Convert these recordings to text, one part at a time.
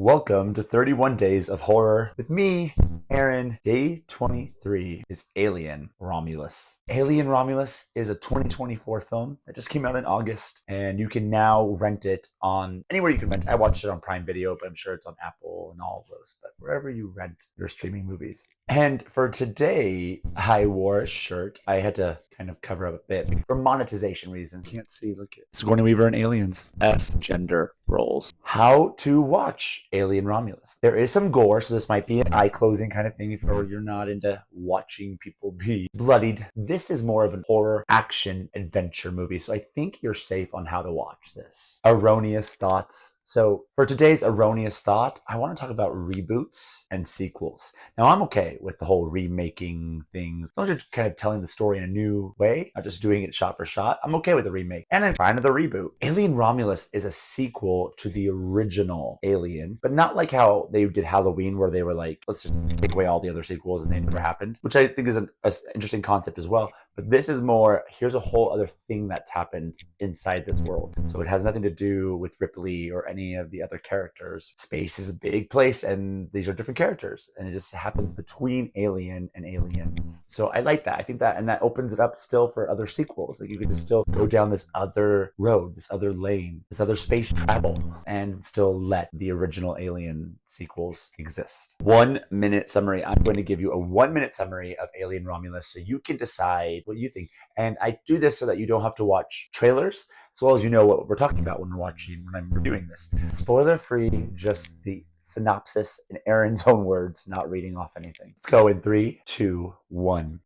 Welcome to 31 Days of Horror with me, Aaron. Day 23 is Alien Romulus. Alien Romulus is a 2024 film that just came out in August, and you can now rent it on anywhere you can rent. I watched it on Prime Video, but I'm sure it's on Apple and all of those, but wherever you rent your streaming movies. And for today, I wore a shirt. I had to kind of cover up a bit for monetization reasons. Can't see, look at Sigourney Weaver and Aliens. F gender roles. How to watch Alien Romulus. There is some gore, so this might be an eye-closing kind of thing if you're not into watching people be bloodied. This is more of an horror action adventure movie, so I think you're safe on how to watch this. Erroneous thoughts. So for today's erroneous thought, I want to talk about reboots and sequels. Now, I'm okay with the whole remaking things. As long as you're kind of telling the story in a new way, not just doing it shot for shot, I'm okay with the remake. And I'm fine with the reboot. Alien Romulus is a sequel to the original Alien, but not like how they did Halloween, where they were like, let's just take away all the other sequels and they never happened, which I think is an interesting concept as well. But this is more, here's a whole other thing that's happened inside this world. So it has nothing to do with Ripley or any of the other characters. Space is a big place and these are different characters, and it just happens between Alien and Aliens. So I like that. I think that, and that opens it up still for other sequels. Like you could just still go down this other road, this other lane, this other space travel, and still let the original Alien sequels exist. 1 minute summary. I'm going to give you a 1 minute summary of Alien Romulus so you can decide what you think. And I do this so that you don't have to watch trailers, as well as you know what we're talking about when I'm reviewing this. Spoiler free, just the synopsis in Aaron's own words, not reading off anything. Let's go in 3, 2, 1.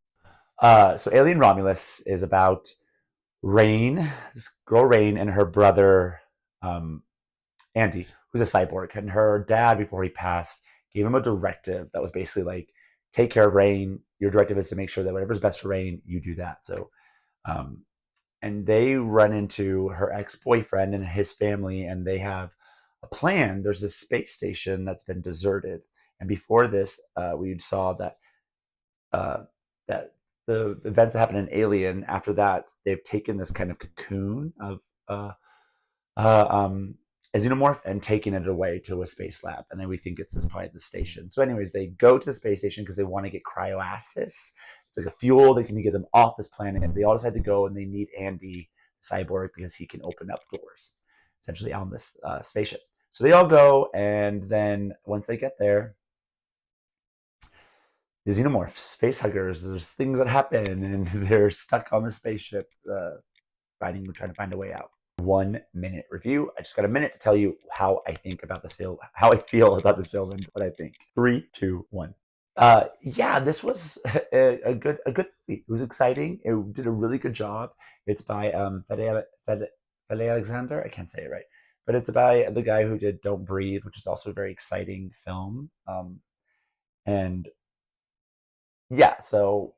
So Alien Romulus is about Rain, this girl Rain, and her brother Andy, who's a cyborg. And her dad, before he passed, gave him a directive that was basically like, take care of Rain. Your directive is to make sure that whatever's best for Rain, you do that. So and they run into her ex-boyfriend and his family, and they have a plan. There's this space station that's been deserted, and before this, we saw that that the events that happened in Alien. After that, they've taken this kind of cocoon of a xenomorph and taken it away to a space lab, and then we think it's this probably the station. So, anyways, they go to the space station because they want to get cryoasis. It's like a fuel. They can get them off this planet. They all decide to go, and they need Andy, cyborg, because he can open up doors, essentially on this spaceship. So they all go, and then once they get there, the xenomorphs, face huggers, there's things that happen, and they're stuck on the spaceship, trying to find a way out. 1 minute review. I just got a minute to tell you how I think about this film, how I feel about this film, and what I think. 3, 2, 1. Yeah, this was a good movie. It was exciting. It did a really good job. It's by Fede Alexander. I can't say it right, but it's by the guy who did Don't Breathe, which is also a very exciting film. And yeah, so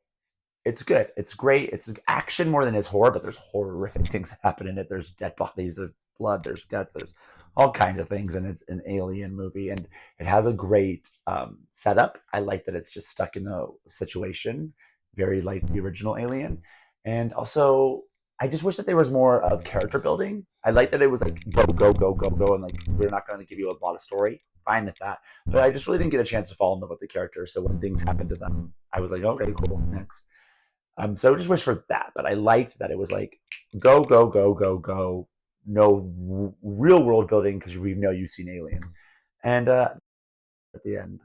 it's good. It's great. It's action more than it's horror, but there's horrific things that happen in it. There's dead bodies, there's blood, there's guts, there's all kinds of things, and it's an alien movie, and it has a great setup. I like that it's just stuck in a situation, very like the original Alien, and also I just wish that there was more of character building. I like that it was like go go go go go, and like we're not going to give you a lot of story. Fine with that, but I just really didn't get a chance to fall in love with the characters. So when things happened to them, I was like, okay, cool, next. So I just wish for that, but I liked that it was like go go go go go, no real world building because we know you've seen Alien, and at the end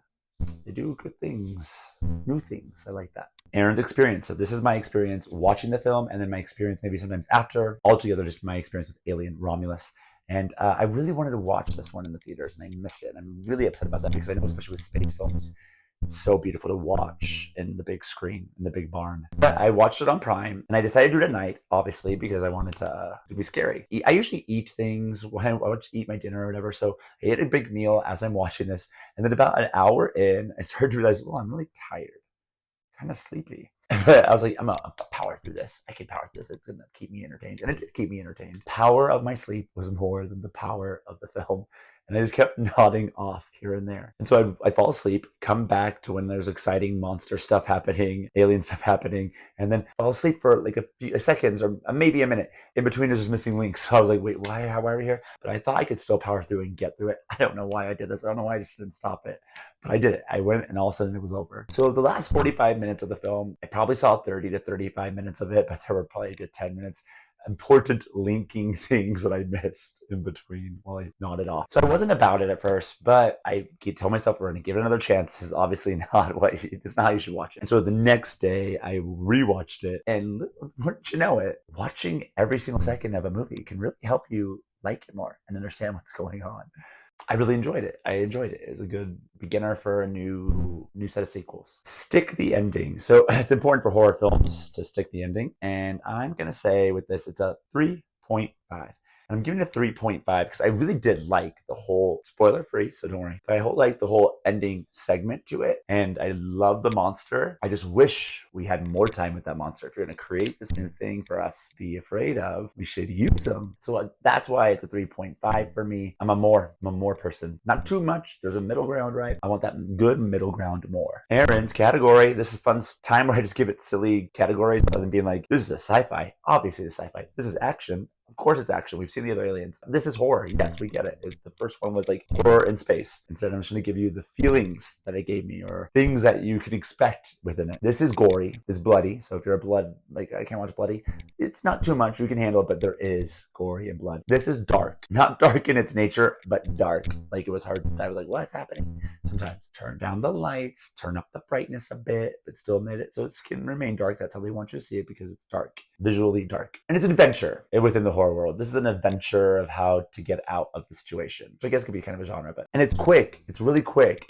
they do good things, new things. I like that. Aaron's experience. So this is my experience watching the film, and then my experience maybe sometimes after. Altogether, just my experience with Alien Romulus. And I really wanted to watch this one in the theaters, and I missed it. And I'm really upset about that because I know, especially with space films, it's so beautiful to watch in the big screen, in the big barn. But I watched it on Prime, and I decided to do it at night, obviously, because I wanted to be scary. I usually eat things when I want to eat my dinner or whatever, so I ate a big meal as I'm watching this. And then about an hour in, I started to realize, well, I'm really tired, kind of sleepy. But I was like, I'm gonna power through this. I can power through this. It's gonna keep me entertained, and it did keep me entertained. Power of my sleep was more than the power of the film, And I just kept nodding off here and there. And so I'd fall asleep, come back to when there's exciting monster stuff happening, alien stuff happening, and then fall asleep for like a few seconds or maybe a minute. In between, there's just missing links. So I was like, wait, why are we here? But I thought I could still power through and get through it. I don't know why I did this. I don't know why I just didn't stop it. But I did it. I went and all of a sudden it was over. So the last 45 minutes of the film, I probably saw 30 to 35 minutes of it, but there were probably a good 10 minutes important linking things that I missed in between while I nodded off. So I wasn't about it at first, but I told myself we're going to give it another chance. This is obviously not it's not how you should watch it. And so the next day I rewatched it, and wouldn't you know it, watching every single second of a movie can really help you like it more and understand what's going on. I really enjoyed it. I enjoyed it. It was a good beginner for a new set of sequels. Stick the ending. So it's important for horror films to stick the ending. And I'm going to say with this, it's a 3.5. And I'm giving it a 3.5 because I really did like the whole, spoiler free, so don't worry. But I like the whole ending segment to it. And I love the monster. I just wish we had more time with that monster. If you're going to create this new thing for us to be afraid of, we should use them. So that's why it's a 3.5 for me. I'm a more person. Not too much. There's a middle ground, right? I want that good middle ground more. Aaron's category. This is fun time where I just give it silly categories rather than being like, this is a sci-fi. Obviously it's sci-fi. This is action. Of course it's action. We've seen the other aliens. This is horror. Yes, we get it. The first one was like horror in space. Instead, I'm just going to give you the feelings that it gave me or things that you could expect within it. This is gory. It's bloody. So if you're a blood, like I can't watch bloody, it's not too much. You can handle it, but there is gory and blood. This is dark. Not dark in its nature, but dark. Like it was hard. I was like, what's happening? Sometimes turn down the lights, turn up the brightness a bit, but still mid it so it can remain dark. That's how they want you to see it because it's dark, visually dark. And it's an adventure within the horror world. This is an adventure of how to get out of the situation, which I guess could be kind of a genre, and it's quick. It's really quick.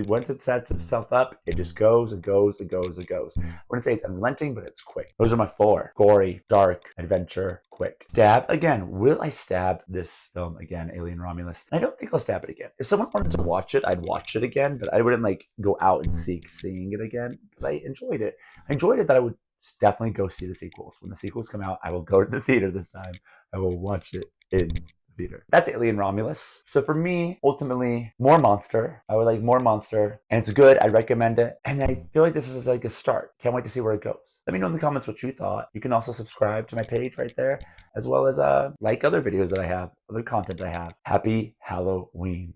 Once it sets itself up, it just goes and goes and goes and goes. I wouldn't say it's unrelenting, but it's quick. Those are my 4: gory, dark, adventure, quick. Stab again. Will I stab this film again, Alien Romulus? I don't think I'll stab it again. If someone wanted to watch it, I'd watch it again, but I wouldn't like go out and seek seeing it again because I enjoyed it. I enjoyed it that I would definitely go see the sequels. When the sequels come out, I will go to the theater this time. I will watch it in theater. That's Alien Romulus. So for me, ultimately, more monster. I would like more monster, and it's good. I recommend it, and I feel like this is like a start. Can't wait to see where it goes. Let me know in the comments what you thought. You can also subscribe to my page right there, as well as like other videos that I have, other content I have. Happy Halloween.